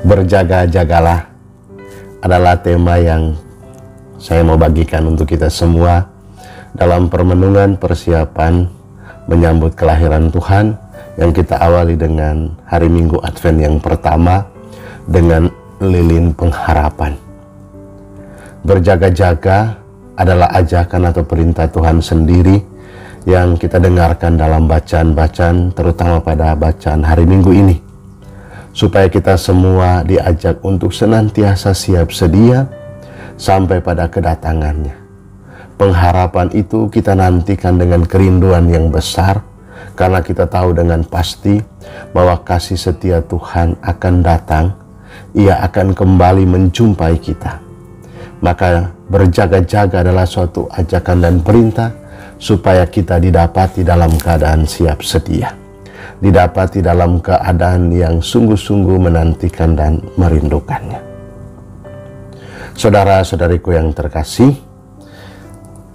Berjaga-jagalah adalah tema yang saya mau bagikan untuk kita semua dalam permenungan persiapan menyambut kelahiran Tuhan yang kita awali dengan hari Minggu Advent yang pertama dengan lilin pengharapan. Berjaga-jaga adalah ajakan atau perintah Tuhan sendiri yang kita dengarkan dalam bacaan-bacaan, terutama pada bacaan hari Minggu ini, supaya kita semua diajak untuk senantiasa siap sedia sampai pada kedatangannya. Pengharapan itu kita nantikan dengan kerinduan yang besar, karena kita tahu dengan pasti bahwa kasih setia Tuhan akan datang, Ia akan kembali menjumpai kita. Maka berjaga-jaga adalah suatu ajakan dan perintah supaya kita didapati dalam keadaan siap sedia, didapati dalam keadaan yang sungguh-sungguh menantikan dan merindukannya. Saudara-saudariku yang terkasih,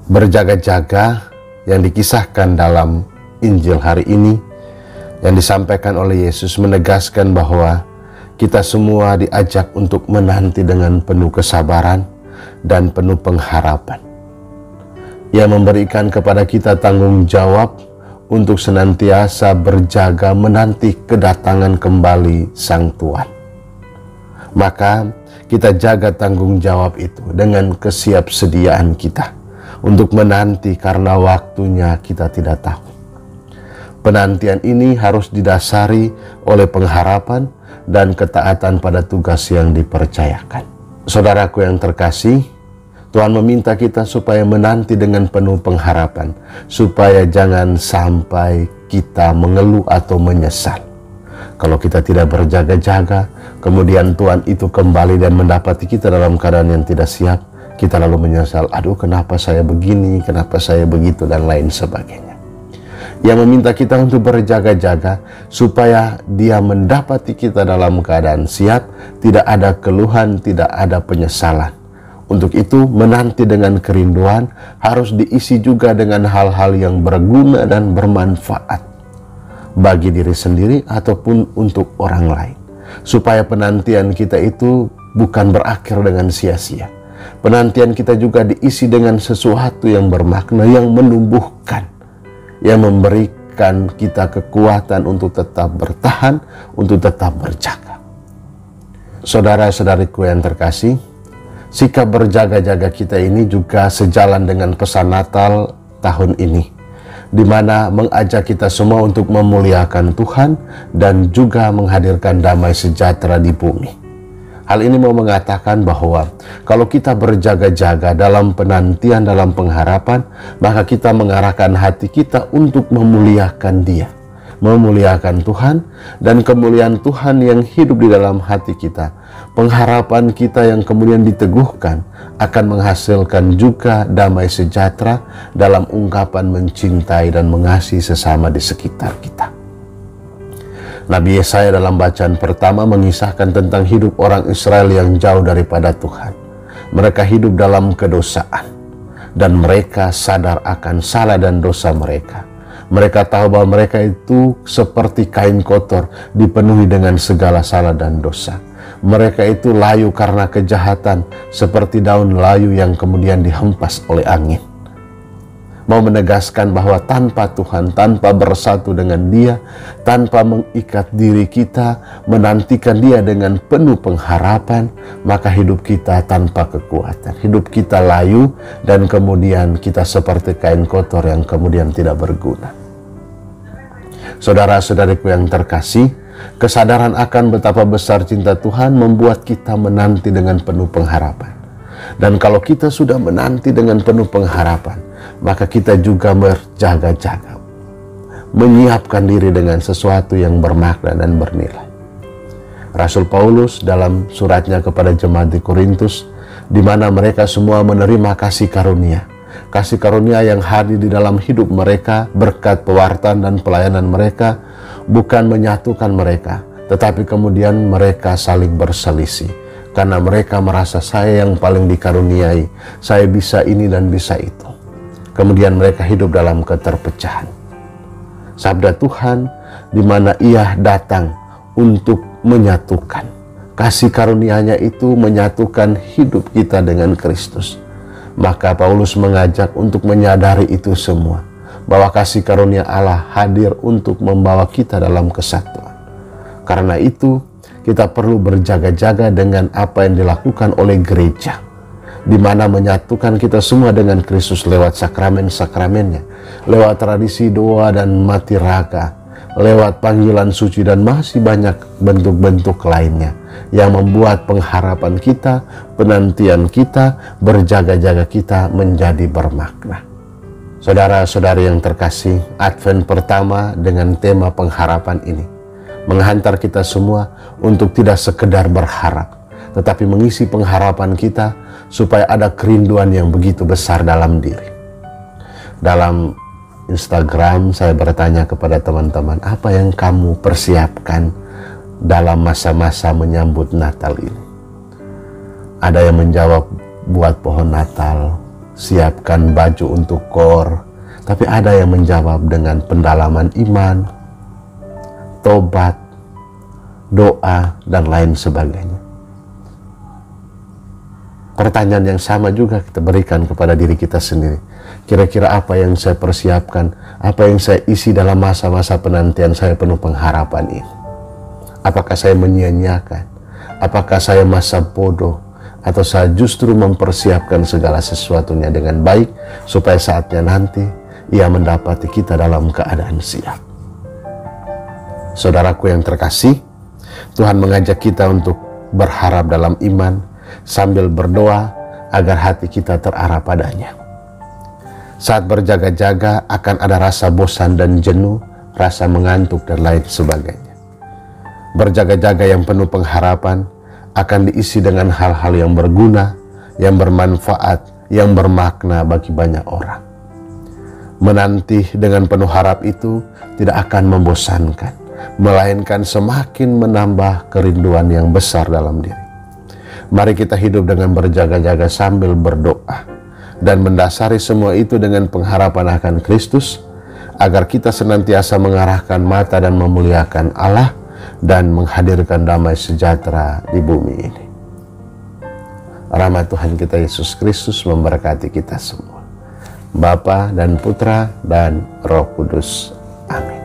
berjaga-jaga yang dikisahkan dalam Injil hari ini yang disampaikan oleh Yesus menegaskan bahwa kita semua diajak untuk menanti dengan penuh kesabaran dan penuh pengharapan. Ia memberikan kepada kita tanggung jawab untuk senantiasa berjaga menanti kedatangan kembali Sang Tuhan. Maka kita jaga tanggung jawab itu dengan kesiapsediaan kita untuk menanti, karena waktunya kita tidak tahu. Penantian ini harus didasari oleh pengharapan dan ketaatan pada tugas yang dipercayakan. Saudaraku yang terkasih, Tuhan meminta kita supaya menanti dengan penuh pengharapan, supaya jangan sampai kita mengeluh atau menyesal. Kalau kita tidak berjaga-jaga, kemudian Tuhan itu kembali dan mendapati kita dalam keadaan yang tidak siap, kita lalu menyesal, aduh kenapa saya begini, kenapa saya begitu, dan lain sebagainya. Ia meminta kita untuk berjaga-jaga supaya Dia mendapati kita dalam keadaan siap, tidak ada keluhan, tidak ada penyesalan. Untuk itu, menanti dengan kerinduan harus diisi juga dengan hal-hal yang berguna dan bermanfaat bagi diri sendiri ataupun untuk orang lain. Supaya penantian kita itu bukan berakhir dengan sia-sia. Penantian kita juga diisi dengan sesuatu yang bermakna, yang menumbuhkan, yang memberikan kita kekuatan untuk tetap bertahan, untuk tetap berjaga. Saudara-saudariku yang terkasih, sikap berjaga-jaga kita ini juga sejalan dengan pesan Natal tahun ini, di mana mengajak kita semua untuk memuliakan Tuhan dan juga menghadirkan damai sejahtera di bumi. Hal ini mau mengatakan bahwa kalau kita berjaga-jaga dalam penantian, dalam pengharapan, maka kita mengarahkan hati kita untuk memuliakan Dia, memuliakan Tuhan, dan kemuliaan Tuhan yang hidup di dalam hati kita. Pengharapan kita yang kemudian diteguhkan akan menghasilkan juga damai sejahtera dalam ungkapan mencintai dan mengasihi sesama di sekitar kita. Nabi Yesaya dalam bacaan pertama mengisahkan tentang hidup orang Israel yang jauh daripada Tuhan. Mereka hidup dalam kedosaan dan mereka sadar akan salah dan dosa mereka. Mereka tahu bahwa mereka itu seperti kain kotor dipenuhi dengan segala salah dan dosa. Mereka itu layu karena kejahatan, seperti daun layu yang kemudian dihempas oleh angin. Mau menegaskan bahwa tanpa Tuhan, tanpa bersatu dengan Dia, tanpa mengikat diri kita, menantikan Dia dengan penuh pengharapan, maka hidup kita tanpa kekuatan. Hidup kita layu dan kemudian kita seperti kain kotor yang kemudian tidak berguna. Saudara-saudariku yang terkasih, kesadaran akan betapa besar cinta Tuhan membuat kita menanti dengan penuh pengharapan. Dan kalau kita sudah menanti dengan penuh pengharapan, maka kita juga berjaga-jaga, menyiapkan diri dengan sesuatu yang bermakna dan bernilai. Rasul Paulus dalam suratnya kepada jemaat di Korintus, di mana mereka semua menerima kasih karunia yang hadir di dalam hidup mereka berkat pewartaan dan pelayanan mereka, bukan menyatukan mereka, tetapi kemudian mereka saling berselisih. Karena mereka merasa saya yang paling dikaruniai, saya bisa ini dan bisa itu. Kemudian mereka hidup dalam keterpecahan. Sabda Tuhan di mana Ia datang untuk menyatukan kasih karunia-Nya itu menyatukan hidup kita dengan Kristus. Maka Paulus mengajak untuk menyadari itu semua, bahwa kasih karunia Allah hadir untuk membawa kita dalam kesatuan. Karena itu, kita perlu berjaga-jaga dengan apa yang dilakukan oleh gereja, di mana menyatukan kita semua dengan Kristus lewat sakramen-sakramennya, lewat tradisi doa dan mati raga, lewat panggilan suci, dan masih banyak bentuk-bentuk lainnya yang membuat pengharapan kita, penantian kita, berjaga-jaga kita menjadi bermakna. Saudara-saudari yang terkasih, Advent pertama dengan tema pengharapan ini menghantar kita semua untuk tidak sekedar berharap, tetapi mengisi pengharapan kita supaya ada kerinduan yang begitu besar dalam diri. Dalam Instagram saya bertanya kepada teman-teman, apa yang kamu persiapkan dalam masa-masa menyambut Natal ini? Ada yang menjawab, buat pohon Natal, siapkan baju untuk kor. Tapi ada yang menjawab dengan pendalaman iman, tobat, doa, dan lain sebagainya. Pertanyaan yang sama juga kita berikan kepada diri kita sendiri. Kira-kira apa yang saya persiapkan, apa yang saya isi dalam masa-masa penantian saya penuh pengharapan ini? Apakah saya menyia-nyiakan? Apakah saya masa bodoh? Atau saya justru mempersiapkan segala sesuatunya dengan baik, supaya saatnya nanti ia mendapati kita dalam keadaan siap. Saudaraku yang terkasih, Tuhan mengajak kita untuk berharap dalam iman, sambil berdoa agar hati kita terarah padanya. Saat berjaga-jaga akan ada rasa bosan dan jenuh, rasa mengantuk, dan lain sebagainya. Berjaga-jaga yang penuh pengharapan akan diisi dengan hal-hal yang berguna, yang bermanfaat, yang bermakna bagi banyak orang. Menanti dengan penuh harap itu tidak akan membosankan, melainkan semakin menambah kerinduan yang besar dalam diri. Mari kita hidup dengan berjaga-jaga sambil berdoa, dan mendasari semua itu dengan pengharapan akan Kristus, agar kita senantiasa mengarahkan mata dan memuliakan Allah, dan menghadirkan damai sejahtera di bumi ini. Rahmat Tuhan kita Yesus Kristus memberkati kita semua. Bapa dan Putra dan Roh Kudus. Amin.